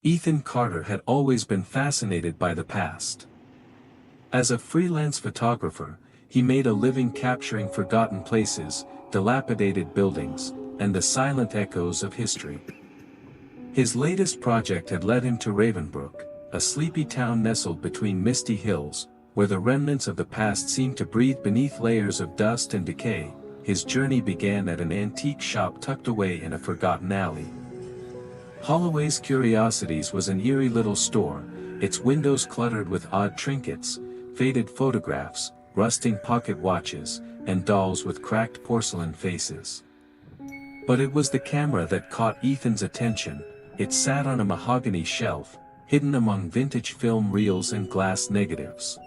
Ethan Carter had always been fascinated by the past. As a freelance photographer, he made a living capturing forgotten places, dilapidated buildings, and the silent echoes of history. His latest project had led him to Ravenbrook, a sleepy town nestled between misty hills, where the remnants of the past seemed to breathe beneath layers of dust and decay. His journey began at an antique shop tucked away in a forgotten alley. Holloway's Curiosities was an eerie little store, its windows cluttered with odd trinkets, faded photographs, rusting pocket watches, and dolls with cracked porcelain faces. But it was the camera that caught Ethan's attention. It sat on a mahogany shelf, hidden among vintage film reels and glass negatives.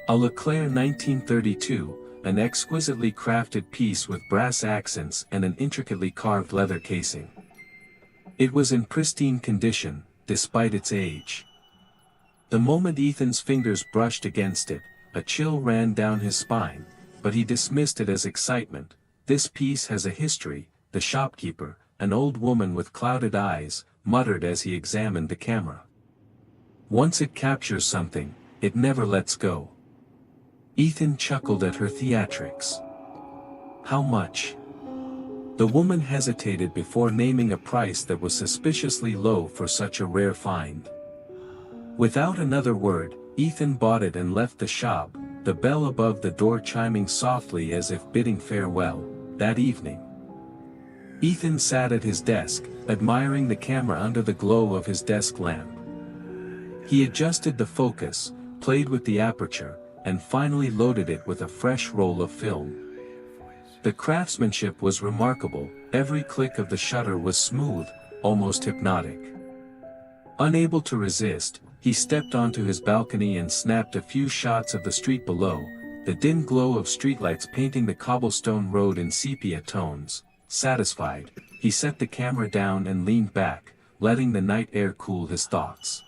A Leclerc 1932, an exquisitely crafted piece with brass accents and an intricately carved leather casing. It was in pristine condition, despite its age. The moment Ethan's fingers brushed against it, a chill ran down his spine, but he dismissed it as excitement. "This piece has a history," the shopkeeper, an old woman with clouded eyes, muttered as he examined the camera. "Once it captures something, it never lets go." Ethan chuckled at her theatrics. "How much?" The woman hesitated before naming a price that was suspiciously low for such a rare find. Without another word, Ethan bought it and left the shop, the bell above the door chiming softly as if bidding farewell. That evening, Ethan sat at his desk, admiring the camera under the glow of his desk lamp. He adjusted the focus, played with the aperture, and finally loaded it with a fresh roll of film. The craftsmanship was remarkable, every click of the shutter was smooth, almost hypnotic. Unable to resist, he stepped onto his balcony and snapped a few shots of the street below, the dim glow of streetlights painting the cobblestone road in sepia tones. Satisfied, he set the camera down and leaned back, letting the night air cool his thoughts.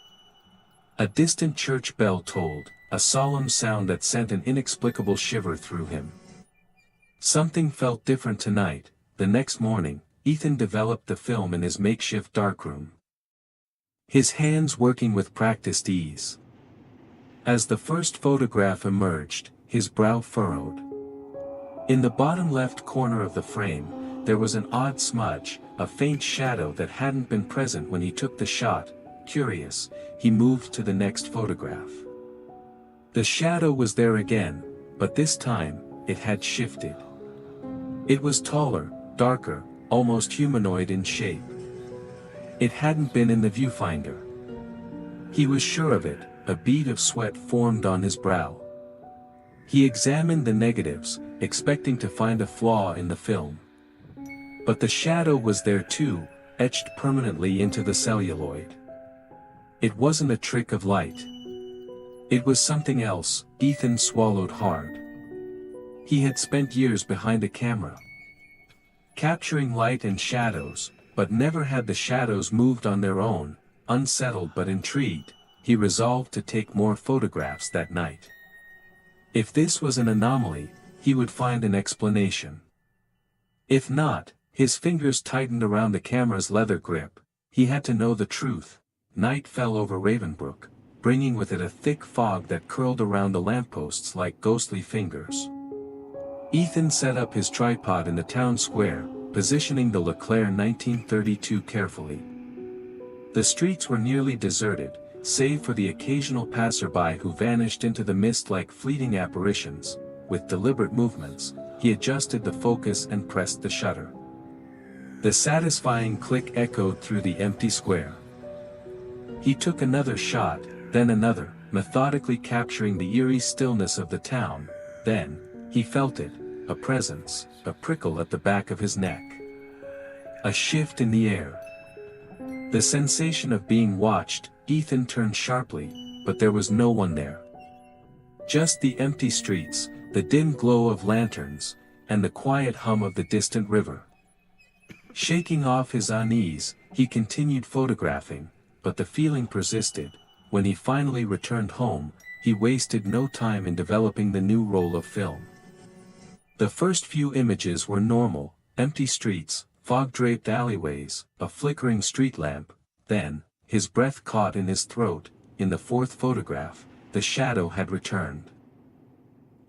A distant church bell tolled, a solemn sound that sent an inexplicable shiver through him. Something felt different tonight. The next morning, Ethan developed the film in his makeshift darkroom, his hands working with practiced ease. As the first photograph emerged, his brow furrowed. In the bottom left corner of the frame, there was an odd smudge, a faint shadow that hadn't been present when he took the shot. Curious, he moved to the next photograph. The shadow was there again, but this time, it had shifted. It was taller, darker, almost humanoid in shape. It hadn't been in the viewfinder. He was sure of it. A bead of sweat formed on his brow. He examined the negatives, expecting to find a flaw in the film. But the shadow was there too, etched permanently into the celluloid. It wasn't a trick of light. It was something else. Ethan swallowed hard. He had spent years behind a camera, capturing light and shadows, but never had the shadows moved on their own. Unsettled but intrigued, he resolved to take more photographs that night. If this was an anomaly, he would find an explanation. If not, his fingers tightened around the camera's leather grip. He had to know the truth. Night fell over Ravenbrook, bringing with it a thick fog that curled around the lampposts like ghostly fingers. Ethan set up his tripod in the town square, positioning the Leclerc 1932 carefully. The streets were nearly deserted, save for the occasional passerby who vanished into the mist like fleeting apparitions. With deliberate movements, he adjusted the focus and pressed the shutter. The satisfying click echoed through the empty square. He took another shot, then another, methodically capturing the eerie stillness of the town. Then, he felt it, a presence, a prickle at the back of his neck. A shift in the air. The sensation of being watched. Ethan turned sharply, but there was no one there. Just the empty streets, the dim glow of lanterns, and the quiet hum of the distant river. Shaking off his unease, he continued photographing, but the feeling persisted. When he finally returned home, he wasted no time in developing the new roll of film. The first few images were normal, empty streets, fog-draped alleyways, a flickering street lamp. Then, his breath caught in his throat. In the fourth photograph, the shadow had returned.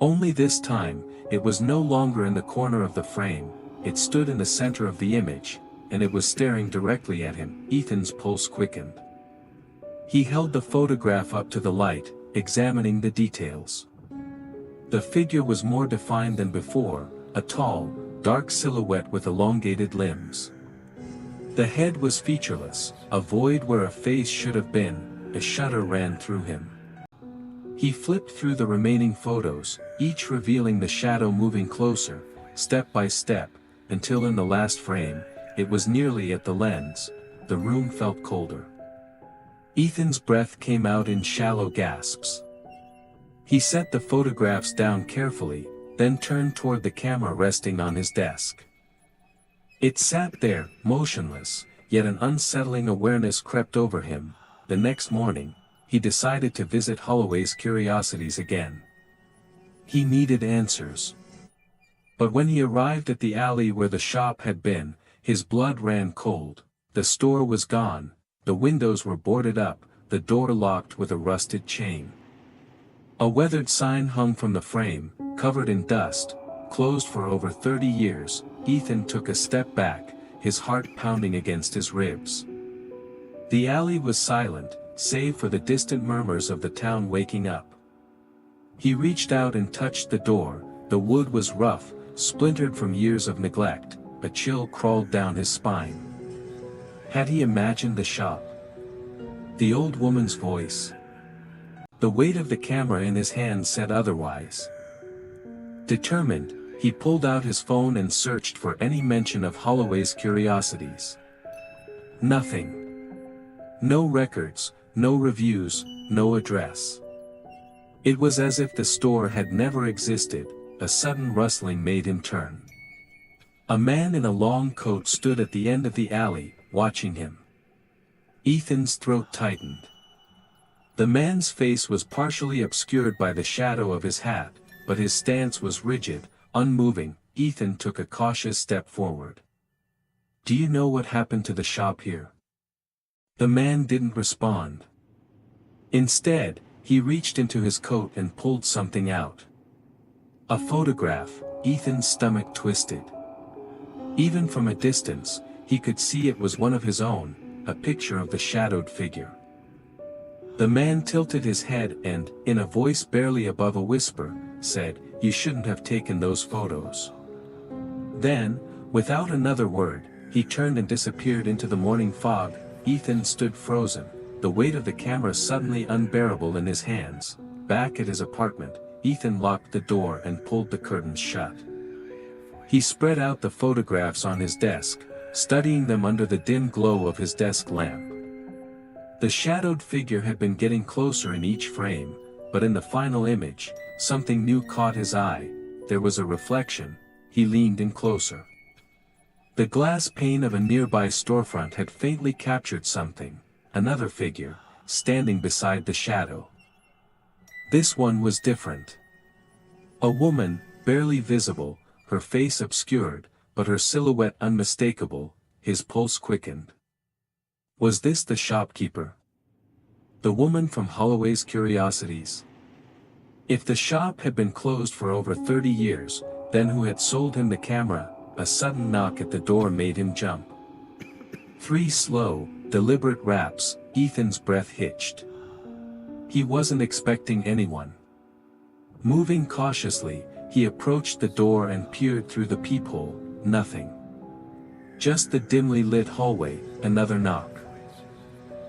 Only this time, it was no longer in the corner of the frame, it stood in the center of the image, and it was staring directly at him. Ethan's pulse quickened. He held the photograph up to the light, examining the details. The figure was more defined than before, a tall, dark silhouette with elongated limbs. The head was featureless, a void where a face should have been. A shudder ran through him. He flipped through the remaining photos, each revealing the shadow moving closer, step by step, until in the last frame, it was nearly at the lens. The room felt colder. Ethan's breath came out in shallow gasps. He set the photographs down carefully, then turned toward the camera resting on his desk. It sat there, motionless, yet an unsettling awareness crept over him. The next morning, he decided to visit Holloway's Curiosities again. He needed answers. But when he arrived at the alley where the shop had been, his blood ran cold. The store was gone, the windows were boarded up, the door locked with a rusted chain. A weathered sign hung from the frame, covered in dust, closed for over 30 years. Ethan took a step back, his heart pounding against his ribs. The alley was silent, save for the distant murmurs of the town waking up. He reached out and touched the door. The wood was rough, splintered from years of neglect. A chill crawled down his spine. Had he imagined the shop? The old woman's voice? The weight of the camera in his hand said otherwise. Determined, he pulled out his phone and searched for any mention of Holloway's Curiosities. Nothing. No records, no reviews, no address. It was as if the store had never existed. A sudden rustling made him turn. A man in a long coat stood at the end of the alley, watching him. Ethan's throat tightened. The man's face was partially obscured by the shadow of his hat, but his stance was rigid, unmoving. Ethan took a cautious step forward. "Do you know what happened to the shop here?" The man didn't respond. Instead, he reached into his coat and pulled something out. A photograph. Ethan's stomach twisted. Even from a distance, he could see it was one of his own, a picture of the shadowed figure. The man tilted his head and, in a voice barely above a whisper, said, "You shouldn't have taken those photos." Then, without another word, he turned and disappeared into the morning fog. Ethan stood frozen, the weight of the camera suddenly unbearable in his hands. Back at his apartment, Ethan locked the door and pulled the curtains shut. He spread out the photographs on his desk, studying them under the dim glow of his desk lamp. The shadowed figure had been getting closer in each frame, but in the final image, something new caught his eye. There was a reflection. He leaned in closer. The glass pane of a nearby storefront had faintly captured something. Another figure, standing beside the shadow. This one was different. A woman, barely visible, her face obscured, but her silhouette unmistakable. His pulse quickened. Was this the shopkeeper? The woman from Holloway's Curiosities? If the shop had been closed for over 30 years, then who had sold him the camera? A sudden knock at the door made him jump. 3 slow, deliberate raps. Ethan's breath hitched. He wasn't expecting anyone. Moving cautiously, he approached the door and peered through the peephole. Nothing. Just the dimly lit hallway. Another knock.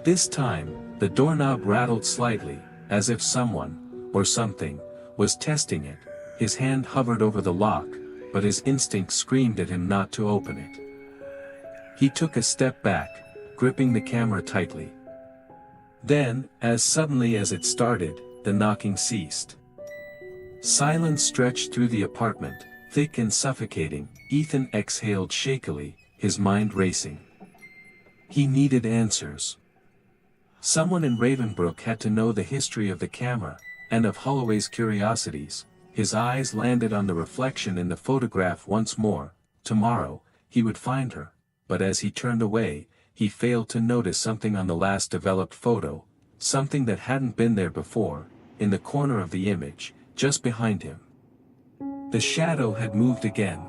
This time, the doorknob rattled slightly, as if someone, or something, was testing it. His hand hovered over the lock, but his instinct screamed at him not to open it. He took a step back, gripping the camera tightly. Then, as suddenly as it started, the knocking ceased. Silence stretched through the apartment, thick and suffocating. Ethan exhaled shakily, his mind racing. He needed answers. Someone in Ravenbrook had to know the history of the camera, and of Holloway's Curiosities. His eyes landed on the reflection in the photograph once more. Tomorrow, he would find her, but as he turned away, he failed to notice something on the last developed photo, something that hadn't been there before, in the corner of the image, just behind him. The shadow had moved again.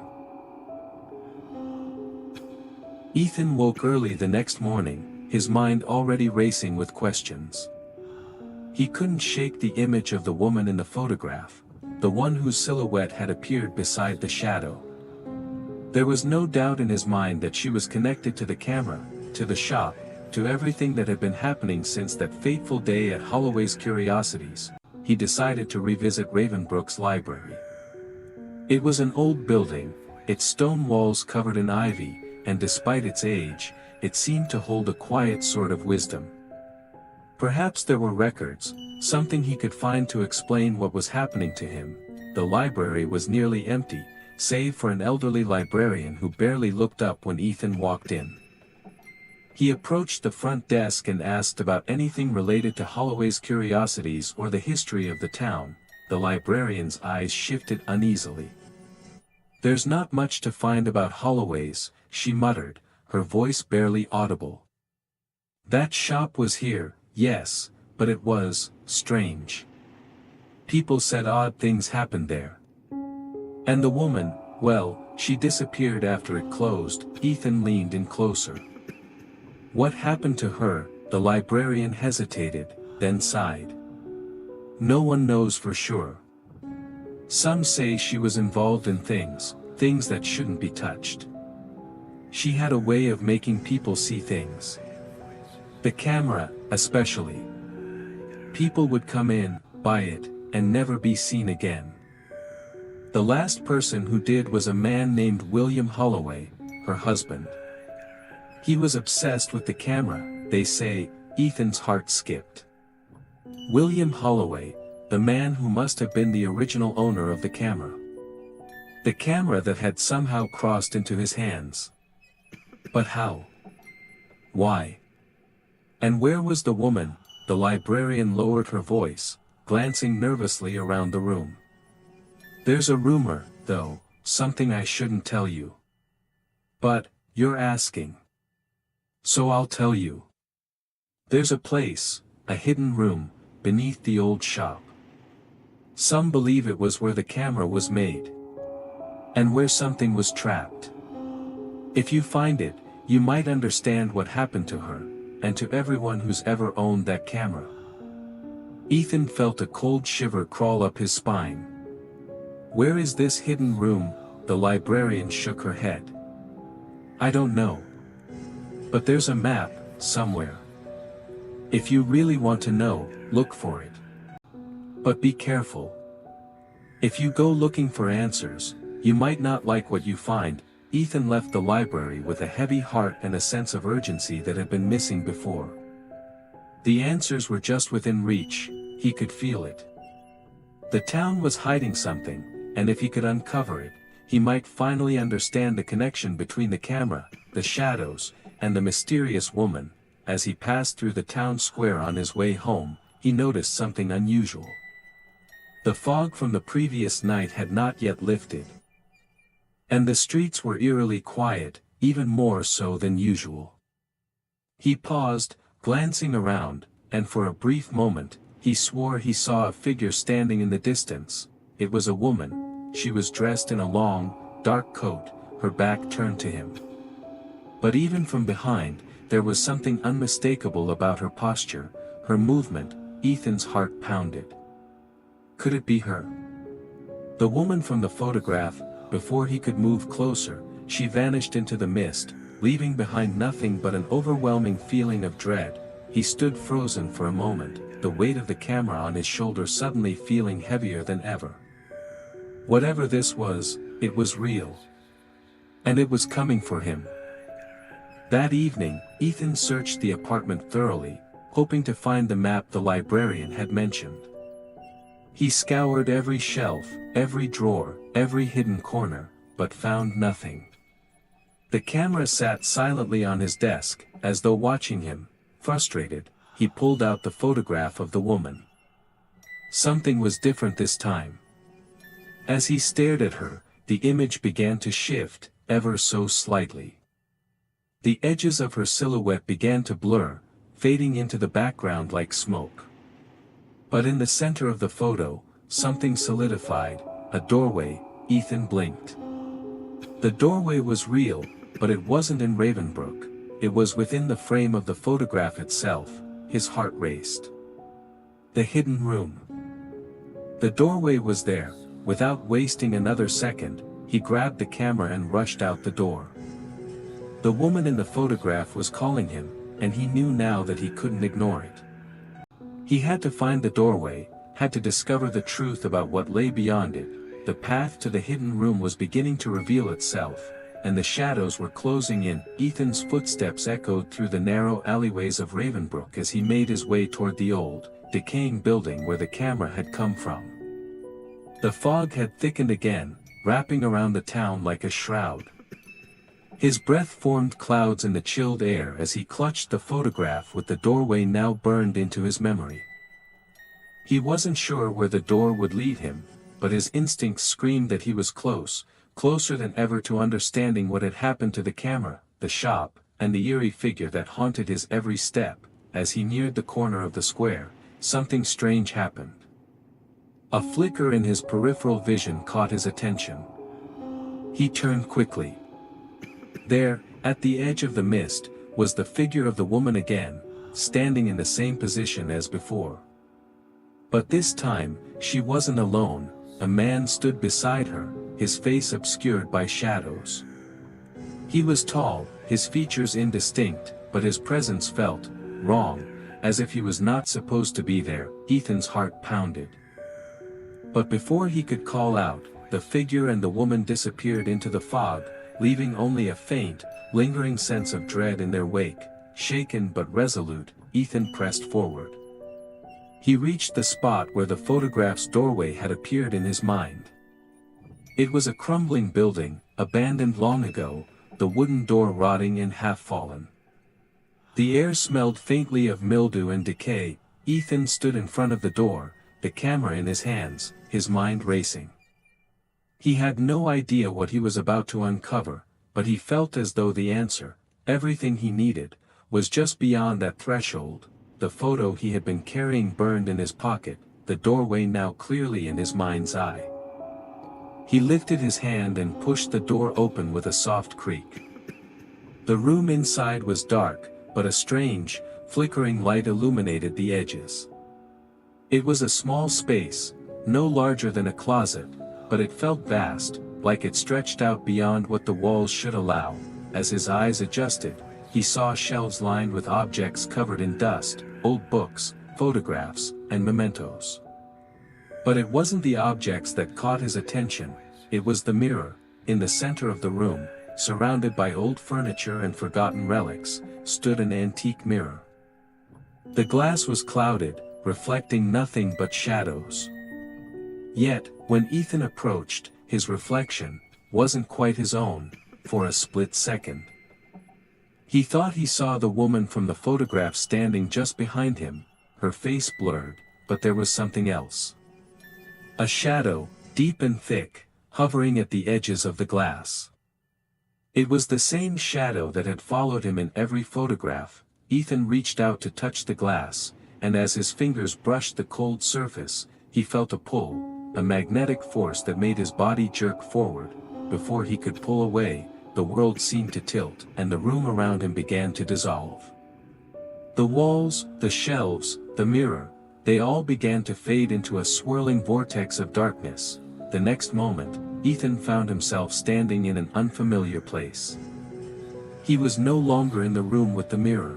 Ethan woke early the next morning, his mind already racing with questions. He couldn't shake the image of the woman in the photograph, the one whose silhouette had appeared beside the shadow. There was no doubt in his mind that she was connected to the camera, to the shop, to everything that had been happening since that fateful day at Holloway's Curiosities. He decided to revisit Ravenbrook's library. It was an old building, its stone walls covered in ivy, and despite its age, it seemed to hold a quiet sort of wisdom. Perhaps there were records, something he could find to explain what was happening to him. The library was nearly empty, save for an elderly librarian who barely looked up when Ethan walked in. He approached the front desk and asked about anything related to Holloway's Curiosities or the history of the town. The librarian's eyes shifted uneasily. "There's not much to find about Holloway's," she muttered, her voice barely audible. "That shop was here, yes, but it was strange. People said odd things happened there. And the woman, well, she disappeared after it closed." Ethan leaned in closer. "What happened to her?" The librarian hesitated, then sighed. "No one knows for sure. Some say she was involved in things that shouldn't be touched. She had a way of making people see things. The camera, especially. People would come in, buy it, and never be seen again. The last person who did was a man named William Holloway, her husband. He was obsessed with the camera, they say." Ethan's heart skipped. William Holloway, the man who must have been the original owner of the camera. The camera that had somehow crossed into his hands. But how? Why? And where was the woman? The librarian lowered her voice, glancing nervously around the room. "There's a rumor, though, something I shouldn't tell you. But, you're asking. So I'll tell you. There's a place, a hidden room, beneath the old shop. Some believe it was where the camera was made. And where something was trapped. If you find it, you might understand what happened to her, and to everyone who's ever owned that camera." Ethan felt a cold shiver crawl up his spine. "Where is this hidden room?" The librarian shook her head. "I don't know. But there's a map, somewhere. If you really want to know, look for it. But be careful. If you go looking for answers, you might not like what you find." Ethan left the library with a heavy heart and a sense of urgency that had been missing before. The answers were just within reach, he could feel it. The town was hiding something, and if he could uncover it, he might finally understand the connection between the camera, the shadows, and the mysterious woman. As he passed through the town square on his way home, he noticed something unusual. The fog from the previous night had not yet lifted. And the streets were eerily quiet, even more so than usual. He paused, glancing around, and for a brief moment, he swore he saw a figure standing in the distance. It was a woman. She was dressed in a long, dark coat, her back turned to him. But even from behind, there was something unmistakable about her posture, her movement. Ethan's heart pounded. Could it be her? The woman from the photograph. Before he could move closer, she vanished into the mist, leaving behind nothing but an overwhelming feeling of dread. He stood frozen for a moment, the weight of the camera on his shoulder suddenly feeling heavier than ever. Whatever this was, it was real. And it was coming for him. That evening, Ethan searched the apartment thoroughly, hoping to find the map the librarian had mentioned. He scoured every shelf, every drawer, every hidden corner, but found nothing. The camera sat silently on his desk, as though watching him. Frustrated, he pulled out the photograph of the woman. Something was different this time. As he stared at her, the image began to shift, ever so slightly. The edges of her silhouette began to blur, fading into the background like smoke. But in the center of the photo, something solidified, a doorway. Ethan blinked. The doorway was real, but it wasn't in Ravenbrook, it was within the frame of the photograph itself. His heart raced. The hidden room. The doorway was there. Without wasting another second, he grabbed the camera and rushed out the door. The woman in the photograph was calling him, and he knew now that he couldn't ignore it. He had to find the doorway, had to discover the truth about what lay beyond it. The path to the hidden room was beginning to reveal itself, and the shadows were closing in. Ethan's footsteps echoed through the narrow alleyways of Ravenbrook as he made his way toward the old, decaying building where the camera had come from. The fog had thickened again, wrapping around the town like a shroud. His breath formed clouds in the chilled air as he clutched the photograph with the doorway now burned into his memory. He wasn't sure where the door would lead him, but his instincts screamed that he was close, closer than ever to understanding what had happened to the camera, the shop, and the eerie figure that haunted his every step. As he neared the corner of the square, something strange happened. A flicker in his peripheral vision caught his attention. He turned quickly. There, at the edge of the mist, was the figure of the woman again, standing in the same position as before. But this time, she wasn't alone. A man stood beside her, his face obscured by shadows. He was tall, his features indistinct, but his presence felt wrong, as if he was not supposed to be there. Ethan's heart pounded. But before he could call out, the figure and the woman disappeared into the fog, leaving only a faint, lingering sense of dread in their wake. Shaken but resolute, Ethan pressed forward. He reached the spot where the photograph's doorway had appeared in his mind. It was a crumbling building, abandoned long ago, the wooden door rotting and half-fallen. The air smelled faintly of mildew and decay. Ethan stood in front of the door, the camera in his hands, his mind racing. He had no idea what he was about to uncover, but he felt as though the answer, everything he needed, was just beyond that threshold. The photo he had been carrying burned in his pocket, the doorway now clearly in his mind's eye. He lifted his hand and pushed the door open with a soft creak. The room inside was dark, but a strange, flickering light illuminated the edges. It was a small space, no larger than a closet, but it felt vast, like it stretched out beyond what the walls should allow. As his eyes adjusted, he saw shelves lined with objects covered in dust, old books, photographs, and mementos. But it wasn't the objects that caught his attention, it was the mirror. In the center of the room, surrounded by old furniture and forgotten relics, stood an antique mirror. The glass was clouded, reflecting nothing but shadows. Yet, when Ethan approached, his reflection wasn't quite his own. For a split second, he thought he saw the woman from the photograph standing just behind him, her face blurred, but there was something else. A shadow, deep and thick, hovering at the edges of the glass. It was the same shadow that had followed him in every photograph. Ethan reached out to touch the glass, and as his fingers brushed the cold surface, he felt a pull, a magnetic force that made his body jerk forward. Before he could pull away, the world seemed to tilt, and the room around him began to dissolve. The walls, the shelves, the mirror, they all began to fade into a swirling vortex of darkness. The next moment, Ethan found himself standing in an unfamiliar place. He was no longer in the room with the mirror,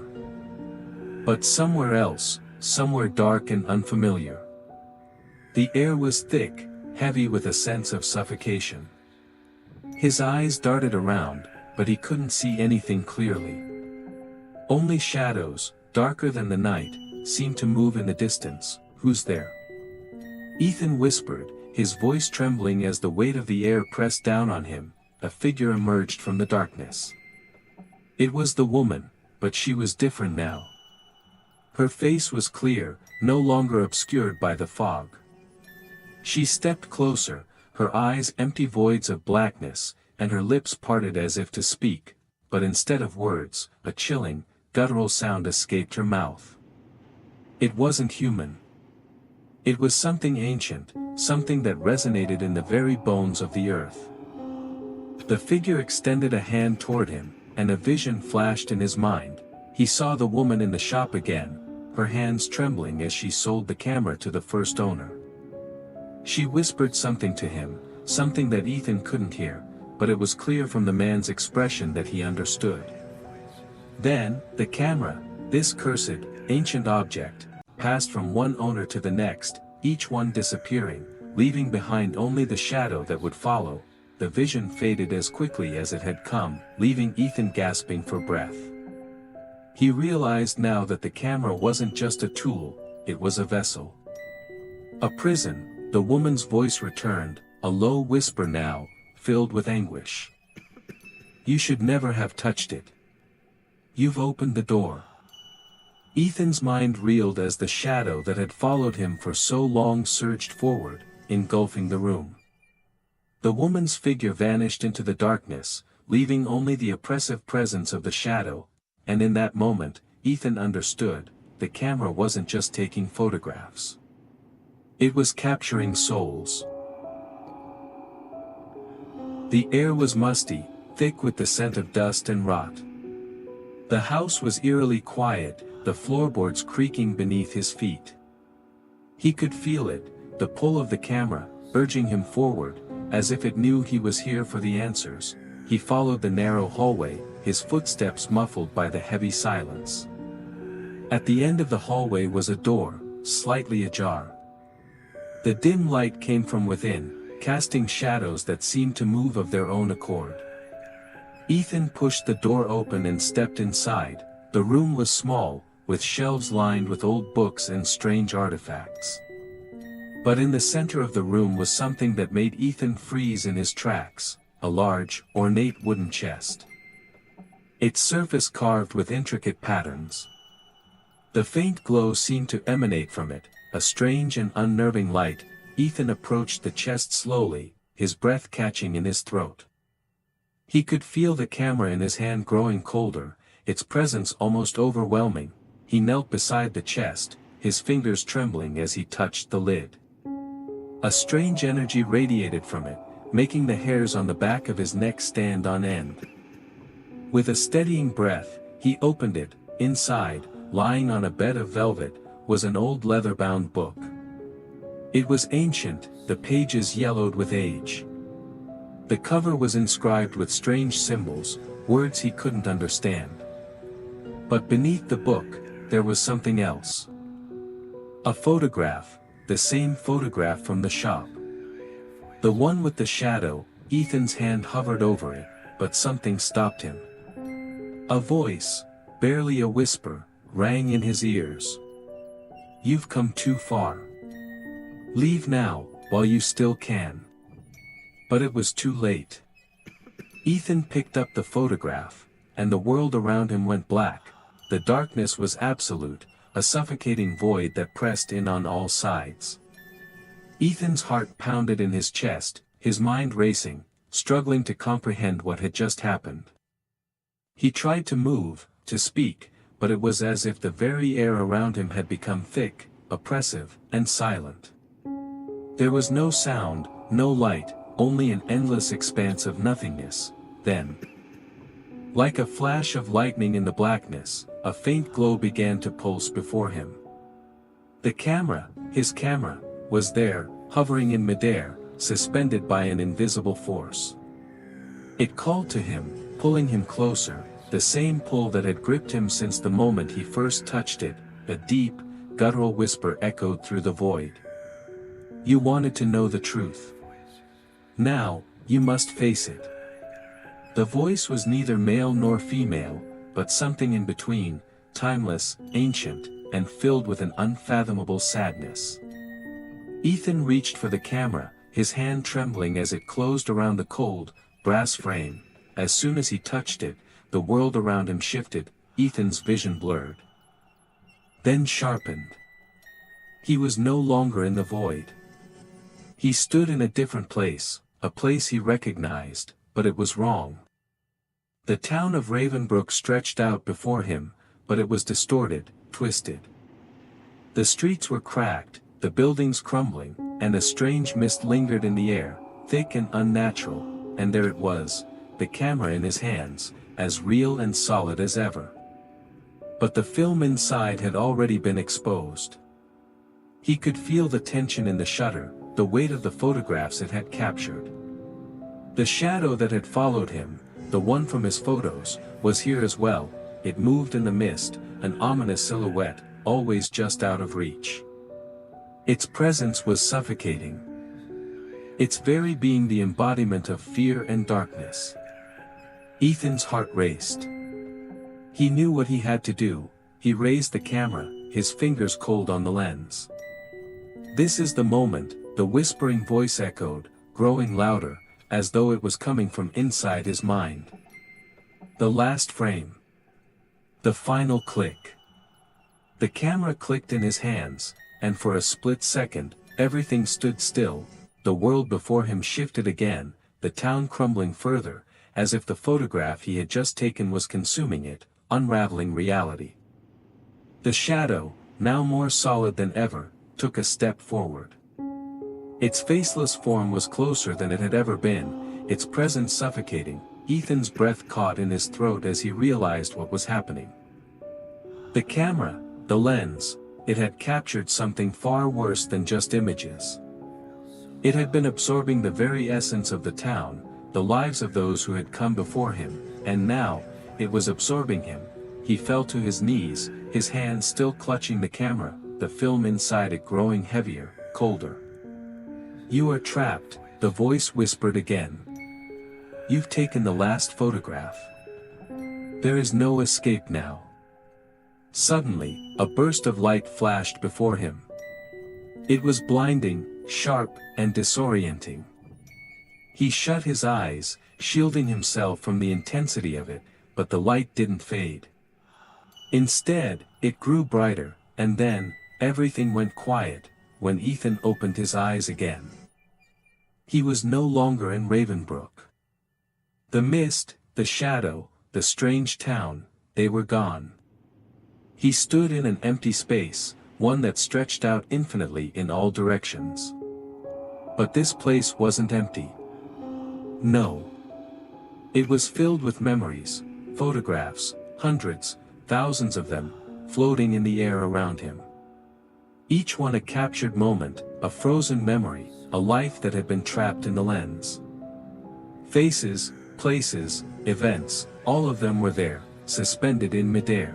but somewhere else, somewhere dark and unfamiliar. The air was thick, heavy with a sense of suffocation. His eyes darted around, but he couldn't see anything clearly. Only shadows, darker than the night, seemed to move in the distance. "Who's there?" Ethan whispered, his voice trembling as the weight of the air pressed down on him. A figure emerged from the darkness. It was the woman, but she was different now. Her face was clear, no longer obscured by the fog. She stepped closer, her eyes empty voids of blackness, and her lips parted as if to speak. but instead of words, a chilling, guttural sound escaped her mouth. It wasn't human. It was something ancient, something that resonated in the very bones of the earth. The figure extended a hand toward him, and a vision flashed in his mind. He saw the woman in the shop again, her hands trembling as she sold the camera to the first owner. She whispered something to him, something that Ethan couldn't hear, but it was clear from the man's expression that he understood. Then, the camera, this cursed, ancient object, passed from one owner to the next, each one disappearing, leaving behind only the shadow that would follow. The vision faded as quickly as it had come, leaving Ethan gasping for breath. He realized now that the camera wasn't just a tool, it was a vessel. A prison, the woman's voice returned, a low whisper now, filled with anguish. You should never have touched it. You've opened the door. Ethan's mind reeled as the shadow that had followed him for so long surged forward, engulfing the room. The woman's figure vanished into the darkness, leaving only the oppressive presence of the shadow, and in that moment, Ethan understood, the camera wasn't just taking photographs. It was capturing souls. The air was musty, thick with the scent of dust and rot. The house was eerily quiet, the floorboards creaking beneath his feet. He could feel it, the pull of the camera, urging him forward, as if it knew he was here for the answers. He followed the narrow hallway, his footsteps muffled by the heavy silence. At the end of the hallway was a door, slightly ajar. The dim light came from within, casting shadows that seemed to move of their own accord. Ethan pushed the door open and stepped inside. The room was small, with shelves lined with old books and strange artifacts. But in the center of the room was something that made Ethan freeze in his tracks, a large, ornate wooden chest. Its surface carved with intricate patterns. The faint glow seemed to emanate from it, a strange and unnerving light. Ethan approached the chest slowly, his breath catching in his throat. He could feel the camera in his hand growing colder, its presence almost overwhelming. He knelt beside the chest, his fingers trembling as he touched the lid. A strange energy radiated from it, making the hairs on the back of his neck stand on end. With a steadying breath, he opened it. Inside, lying on a bed of velvet, was an old leather-bound book. It was ancient, the pages yellowed with age. The cover was inscribed with strange symbols, words he couldn't understand. But beneath the book, there was something else. A photograph, the same photograph from the shop. The one with the shadow. Ethan's hand hovered over it, but something stopped him. A voice, barely a whisper, rang in his ears. You've come too far. Leave now, while you still can. But it was too late. Ethan picked up the photograph, and the world around him went black. The darkness was absolute, a suffocating void that pressed in on all sides. Ethan's heart pounded in his chest, his mind racing, struggling to comprehend what had just happened. He tried to move, to speak, but it was as if the very air around him had become thick, oppressive, and silent. There was no sound, no light, only an endless expanse of nothingness. Then, like a flash of lightning in the blackness, a faint glow began to pulse before him. The camera, his camera, was there, hovering in midair, suspended by an invisible force. It called to him, pulling him closer, the same pull that had gripped him since the moment he first touched it. A deep, guttural whisper echoed through the void. You wanted to know the truth. Now, you must face it. The voice was neither male nor female, but something in between, timeless, ancient, and filled with an unfathomable sadness. Ethan reached for the camera, his hand trembling as it closed around the cold, brass frame. As soon as he touched it, the world around him shifted, Ethan's vision blurred. Then sharpened. He was no longer in the void. He stood in a different place, a place he recognized, but it was wrong. The town of Ravenbrook stretched out before him, but it was distorted, twisted. The streets were cracked, the buildings crumbling, and a strange mist lingered in the air, thick and unnatural, and there it was, the camera in his hands, as real and solid as ever. But the film inside had already been exposed. He could feel the tension in the shutter, the weight of the photographs it had captured. The shadow that had followed him, the one from his photos, was here as well. It moved in the mist, an ominous silhouette, always just out of reach. Its presence was suffocating. Its very being the embodiment of fear and darkness. Ethan's heart raced. He knew what he had to do. He raised the camera, his fingers cold on the lens. "This is the moment," the whispering voice echoed, growing louder, as though it was coming from inside his mind. The last frame. The final click. The camera clicked in his hands, and for a split second, everything stood still. The world before him shifted again, the town crumbling further, as if the photograph he had just taken was consuming it, unraveling reality. The shadow, now more solid than ever, took a step forward. Its faceless form was closer than it had ever been, its presence suffocating. Ethan's breath caught in his throat as he realized what was happening. The camera, the lens, it had captured something far worse than just images. It had been absorbing the very essence of the town, the lives of those who had come before him, and now, it was absorbing him. He fell to his knees, his hands still clutching the camera, the film inside it growing heavier, colder. "You are trapped," the voice whispered again. "You've taken the last photograph. There is no escape now." Suddenly, a burst of light flashed before him. It was blinding, sharp, and disorienting. He shut his eyes, shielding himself from the intensity of it, but the light didn't fade. Instead, it grew brighter, and then, everything went quiet, when Ethan opened his eyes again. He was no longer in Ravenbrook. The mist, the shadow, the strange town, they were gone. He stood in an empty space, one that stretched out infinitely in all directions. But this place wasn't empty. No. It was filled with memories, photographs, hundreds, thousands of them, floating in the air around him. Each one a captured moment, a frozen memory, a life that had been trapped in the lens. Faces, places, events, all of them were there, suspended in midair.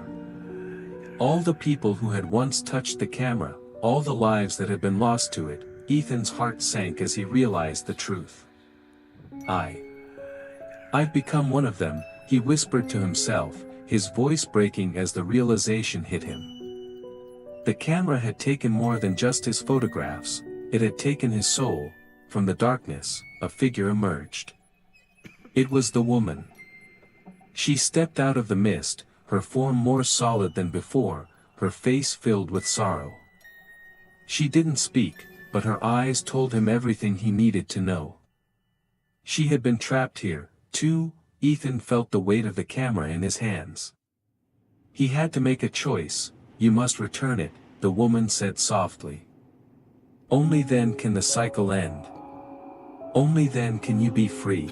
All the people who had once touched the camera, all the lives that had been lost to it. Ethan's heart sank as he realized the truth. I've become one of them," he whispered to himself, his voice breaking as the realization hit him. The camera had taken more than just his photographs, it had taken his soul. From the darkness, a figure emerged. It was the woman. She stepped out of the mist, her form more solid than before, her face filled with sorrow. She didn't speak, but her eyes told him everything he needed to know. She had been trapped here, too. Ethan felt the weight of the camera in his hands. He had to make a choice. "You must return it," the woman said softly. "Only then can the cycle end. Only then can you be free."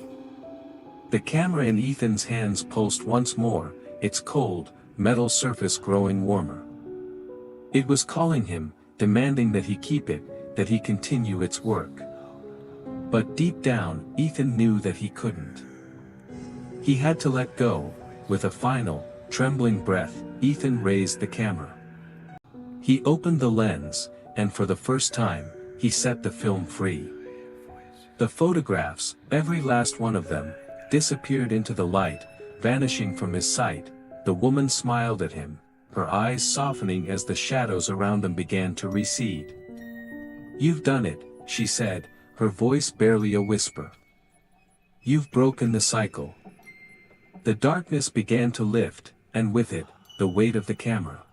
The camera in Ethan's hands pulsed once more, its cold, metal surface growing warmer. It was calling him, demanding that he keep it, that he continue its work. But deep down, Ethan knew that he couldn't. He had to let go. With a final, trembling breath, Ethan raised the camera. He opened the lens, and for the first time, he set the film free. The photographs, every last one of them, disappeared into the light, vanishing from his sight. The woman smiled at him, her eyes softening as the shadows around them began to recede. "You've done it," she said, her voice barely a whisper. "You've broken the cycle." The darkness began to lift, and with it, the weight of the camera.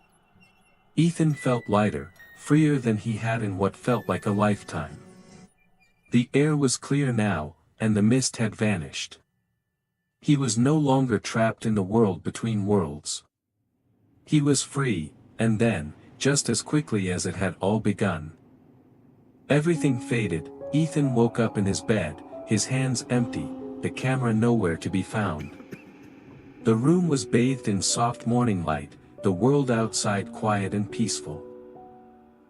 Ethan felt lighter, freer than he had in what felt like a lifetime. The air was clear now, and the mist had vanished. He was no longer trapped in the world between worlds. He was free, and then, just as quickly as it had all begun. Everything faded. Ethan woke up in his bed, his hands empty, the camera nowhere to be found. The room was bathed in soft morning light, the world outside quiet and peaceful.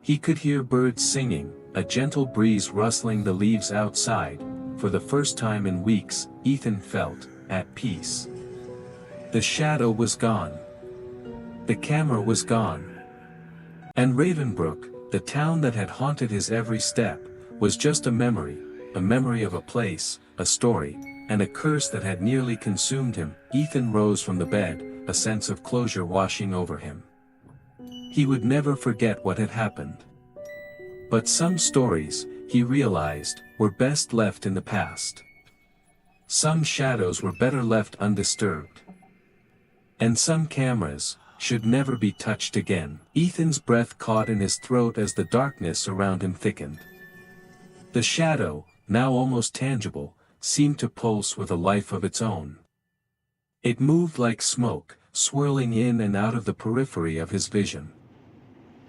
He could hear birds singing, a gentle breeze rustling the leaves outside. For the first time in weeks, Ethan felt at peace. The shadow was gone. The camera was gone. And Ravenbrook, the town that had haunted his every step, was just a memory of a place, a story, and a curse that had nearly consumed him. Ethan rose from the bed, a sense of closure washing over him. He would never forget what had happened. But some stories, he realized, were best left in the past. Some shadows were better left undisturbed. And some cameras should never be touched again. Ethan's breath caught in his throat as the darkness around him thickened. The shadow, now almost tangible, seemed to pulse with a life of its own. It moved like smoke, swirling in and out of the periphery of his vision.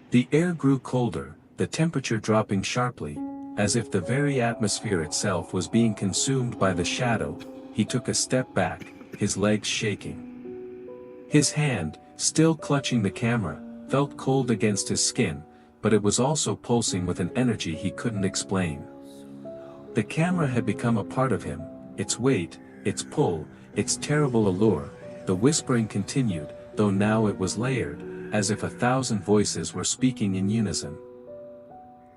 The air grew colder, the temperature dropping sharply, as if the very atmosphere itself was being consumed by the shadow. He took a step back, his legs shaking. His hand, still clutching the camera, felt cold against his skin, but it was also pulsing with an energy he couldn't explain. The camera had become a part of him, its weight, its pull, its terrible allure. The whispering continued, though now it was layered, as if 1,000 voices were speaking in unison.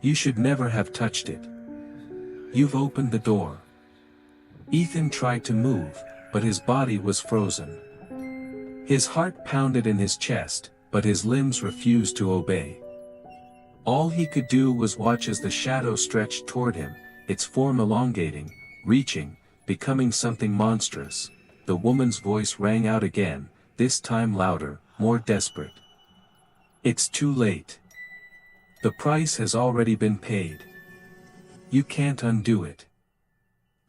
You should never have touched it. You've opened the door. Ethan tried to move, but his body was frozen. His heart pounded in his chest, but his limbs refused to obey. All he could do was watch as the shadow stretched toward him, its form elongating, reaching, becoming something monstrous. The woman's voice rang out again, this time louder, more desperate. It's too late. The price has already been paid. You can't undo it.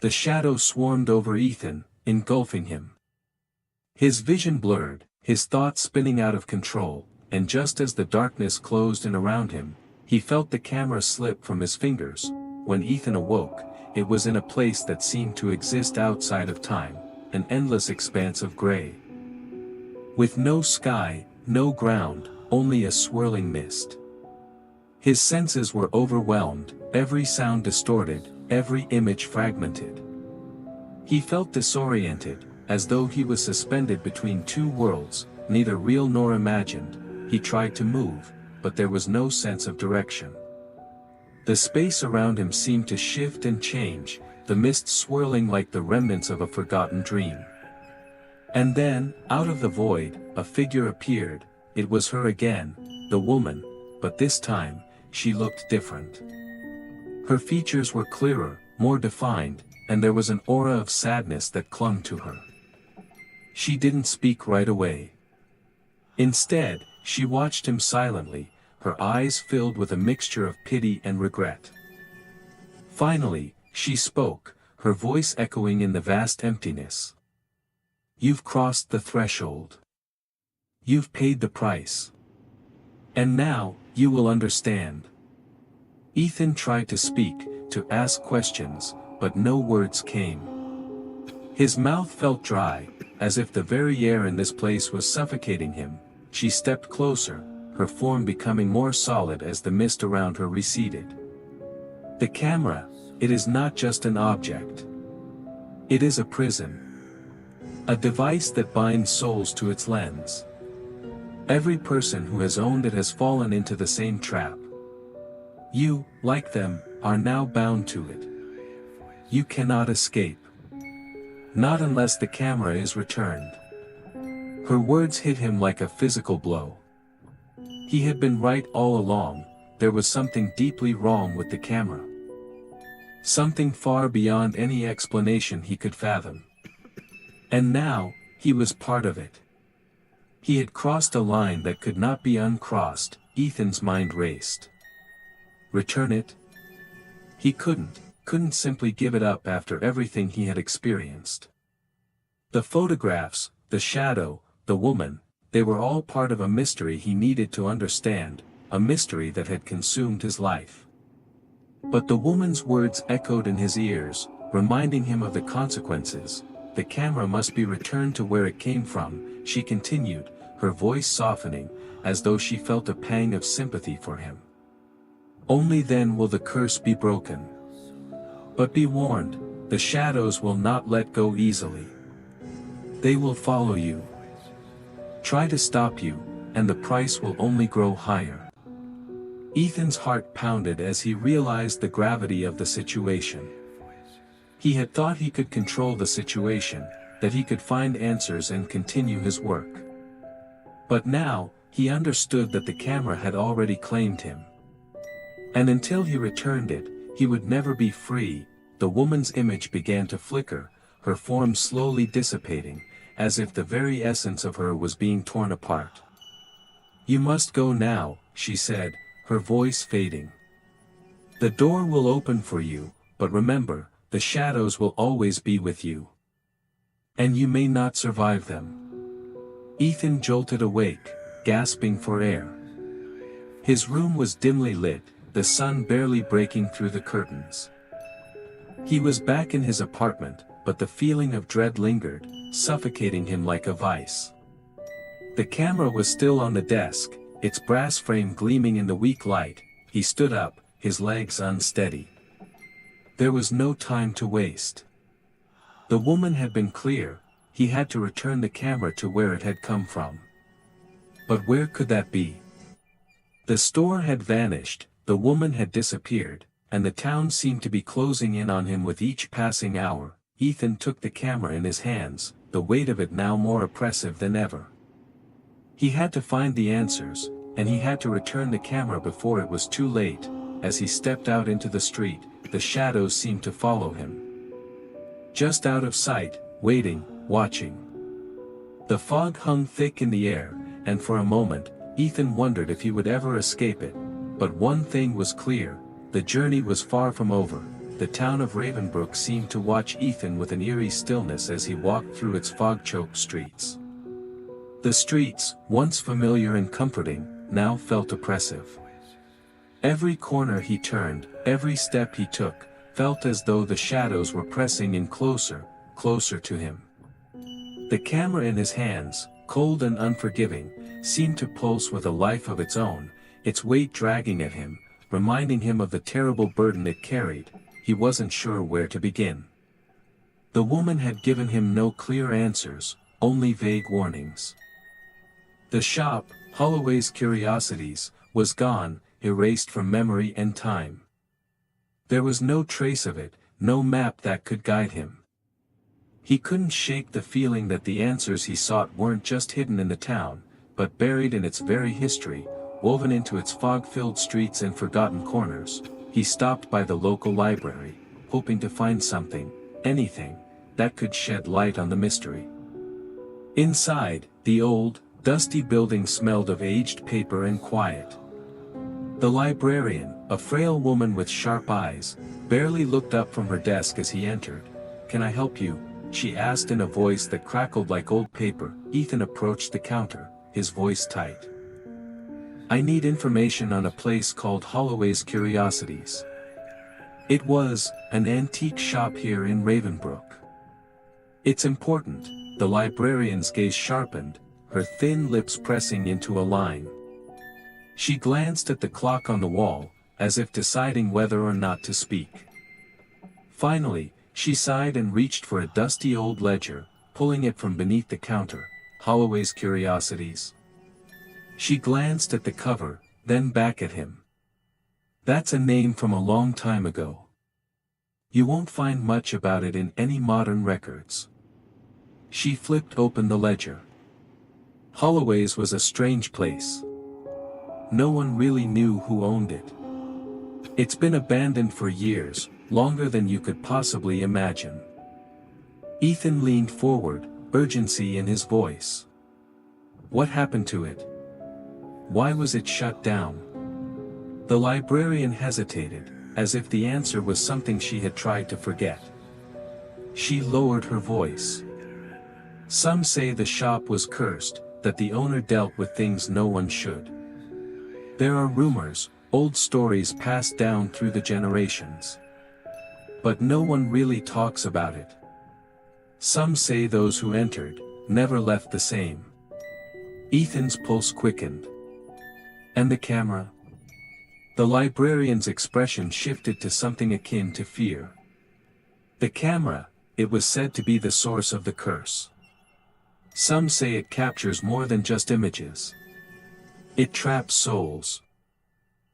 The shadow swarmed over Ethan, engulfing him. His vision blurred, his thoughts spinning out of control, and just as the darkness closed in around him, he felt the camera slip from his fingers. When Ethan awoke, it was in a place that seemed to exist outside of time, an endless expanse of gray. With no sky, no ground, only a swirling mist. His senses were overwhelmed, every sound distorted, every image fragmented. He felt disoriented, as though he was suspended between two worlds, neither real nor imagined. He tried to move, but there was no sense of direction. The space around him seemed to shift and change, the mist swirling like the remnants of a forgotten dream. And then, out of the void, a figure appeared. It was her again, the woman, but this time, she looked different. Her features were clearer, more defined, and there was an aura of sadness that clung to her. She didn't speak right away. Instead, she watched him silently, her eyes filled with a mixture of pity and regret. Finally, she spoke, her voice echoing in the vast emptiness. You've crossed the threshold. You've paid the price. And now, you will understand. Ethan tried to speak, to ask questions, but no words came. His mouth felt dry, as if the very air in this place was suffocating him. She stepped closer, her form becoming more solid as the mist around her receded. The camera, it is not just an object. It is a prison. A device that binds souls to its lens. Every person who has owned it has fallen into the same trap. You, like them, are now bound to it. You cannot escape. Not unless the camera is returned. Her words hit him like a physical blow. He had been right all along, there was something deeply wrong with the camera. Something far beyond any explanation he could fathom. And now, he was part of it. He had crossed a line that could not be uncrossed. Ethan's mind raced. Return it? He couldn't simply give it up after everything he had experienced. The photographs, the shadow, the woman, they were all part of a mystery he needed to understand, a mystery that had consumed his life. But the woman's words echoed in his ears, reminding him of the consequences. The camera must be returned to where it came from, she continued, her voice softening, as though she felt a pang of sympathy for him. Only then will the curse be broken. But be warned, the shadows will not let go easily. They will follow you. Try to stop you, and the price will only grow higher. Ethan's heart pounded as he realized the gravity of the situation. He had thought he could control the situation, that he could find answers and continue his work. But now, he understood that the camera had already claimed him. And until he returned it, he would never be free. The woman's image began to flicker, her form slowly dissipating, as if the very essence of her was being torn apart. "You must go now," she said, her voice fading. "The door will open for you, but remember, the shadows will always be with you. And you may not survive them." Ethan jolted awake, gasping for air. His room was dimly lit, the sun barely breaking through the curtains. He was back in his apartment, but the feeling of dread lingered, suffocating him like a vice. The camera was still on the desk, its brass frame gleaming in the weak light. He stood up, his legs unsteady. There was no time to waste. The woman had been clear, he had to return the camera to where it had come from. But where could that be? The store had vanished, the woman had disappeared, and the town seemed to be closing in on him with each passing hour. Ethan took the camera in his hands, the weight of it now more oppressive than ever. He had to find the answers, and he had to return the camera before it was too late. As he stepped out into the street, the shadows seemed to follow him. Just out of sight, waiting, watching. The fog hung thick in the air, and for a moment, Ethan wondered if he would ever escape it. But one thing was clear, the journey was far from over. The town of Ravenbrook seemed to watch Ethan with an eerie stillness as he walked through its fog-choked streets. The streets, once familiar and comforting, now felt oppressive. Every corner he turned, every step he took, felt as though the shadows were pressing in closer, closer to him. The camera in his hands, cold and unforgiving, seemed to pulse with a life of its own, its weight dragging at him, reminding him of the terrible burden it carried. He wasn't sure where to begin. The woman had given him no clear answers, only vague warnings. The shop, Holloway's Curiosities, was gone, erased from memory and time. There was no trace of it, no map that could guide him. He couldn't shake the feeling that the answers he sought weren't just hidden in the town, but buried in its very history, woven into its fog-filled streets and forgotten corners. He stopped by the local library, hoping to find something, anything, that could shed light on the mystery. Inside, the old, dusty building smelled of aged paper and quiet. The librarian, a frail woman with sharp eyes, barely looked up from her desk as he entered. "Can I help you?" she asked in a voice that crackled like old paper. Ethan approached the counter, his voice tight. "I need information on a place called Holloway's Curiosities." It was an antique shop here in Ravenbrook. "It's important." The librarian's gaze sharpened, her thin lips pressing into a line. She glanced at the clock on the wall, as if deciding whether or not to speak. Finally, she sighed and reached for a dusty old ledger, pulling it from beneath the counter. "Holloway's Curiosities." She glanced at the cover, then back at him. "That's a name from a long time ago. You won't find much about it in any modern records." She flipped open the ledger. Holloway's was a strange place. No one really knew who owned it. It's been abandoned for years, longer than you could possibly imagine. Ethan leaned forward, urgency in his voice. "What happened to it? Why was it shut down?" The librarian hesitated, as if the answer was something she had tried to forget. She lowered her voice. Some say the shop was cursed, that the owner dealt with things no one should. There are rumors, old stories passed down through the generations. But no one really talks about it. Some say those who entered, never left the same. Ethan's pulse quickened. And the camera? The librarian's expression shifted to something akin to fear. The camera, it was said to be the source of the curse. Some say it captures more than just images. It traps souls.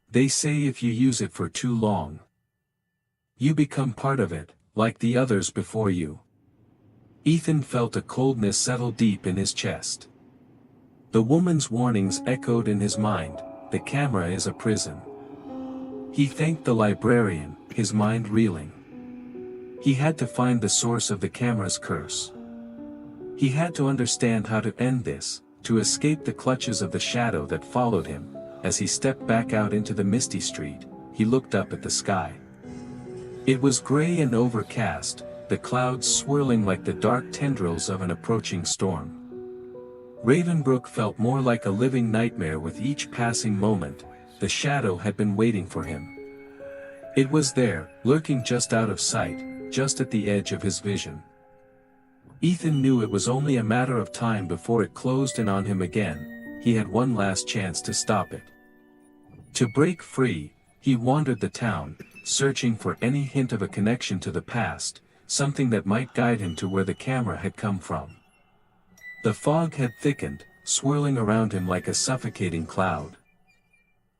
They say if you use it for too long, you become part of it, like the others before you. Ethan felt a coldness settle deep in his chest. The woman's warnings echoed in his mind, the camera is a prison. He thanked the librarian, his mind reeling. He had to find the source of the camera's curse. He had to understand how to end this, to escape the clutches of the shadow that followed him. As he stepped back out into the misty street, he looked up at the sky. It was gray and overcast, the clouds swirling like the dark tendrils of an approaching storm. Ravenbrook felt more like a living nightmare with each passing moment. The shadow had been waiting for him. It was there, lurking just out of sight, just at the edge of his vision. Ethan knew it was only a matter of time before it closed in on him again. He had one last chance to stop it. To break free, he wandered the town, searching for any hint of a connection to the past, something that might guide him to where the camera had come from. The fog had thickened, swirling around him like a suffocating cloud.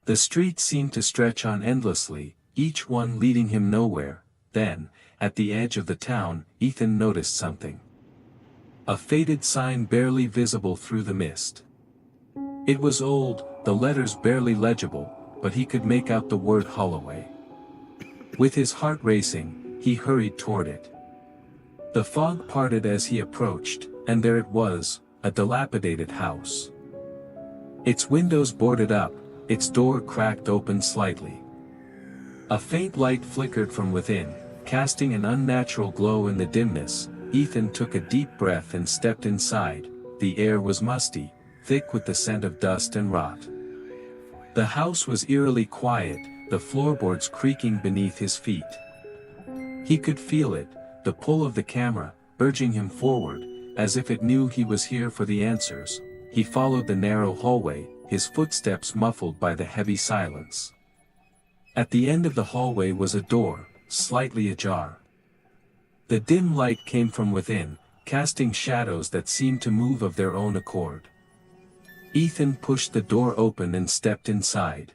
The streets seemed to stretch on endlessly, each one leading him nowhere. Then, at the edge of the town, Ethan noticed something. A faded sign barely visible through the mist. It was old, the letters barely legible, but he could make out the word Holloway. With his heart racing, he hurried toward it. The fog parted as he approached, and there it was, a dilapidated house. Its windows boarded up, its door cracked open slightly. A faint light flickered from within, casting an unnatural glow in the dimness. Ethan took a deep breath and stepped inside. The air was musty, thick with the scent of dust and rot. The house was eerily quiet, the floorboards creaking beneath his feet. He could feel it, the pull of the camera, urging him forward, as if it knew he was here for the answers. He followed the narrow hallway, his footsteps muffled by the heavy silence. At the end of the hallway was a door, slightly ajar. The dim light came from within, casting shadows that seemed to move of their own accord. Ethan pushed the door open and stepped inside.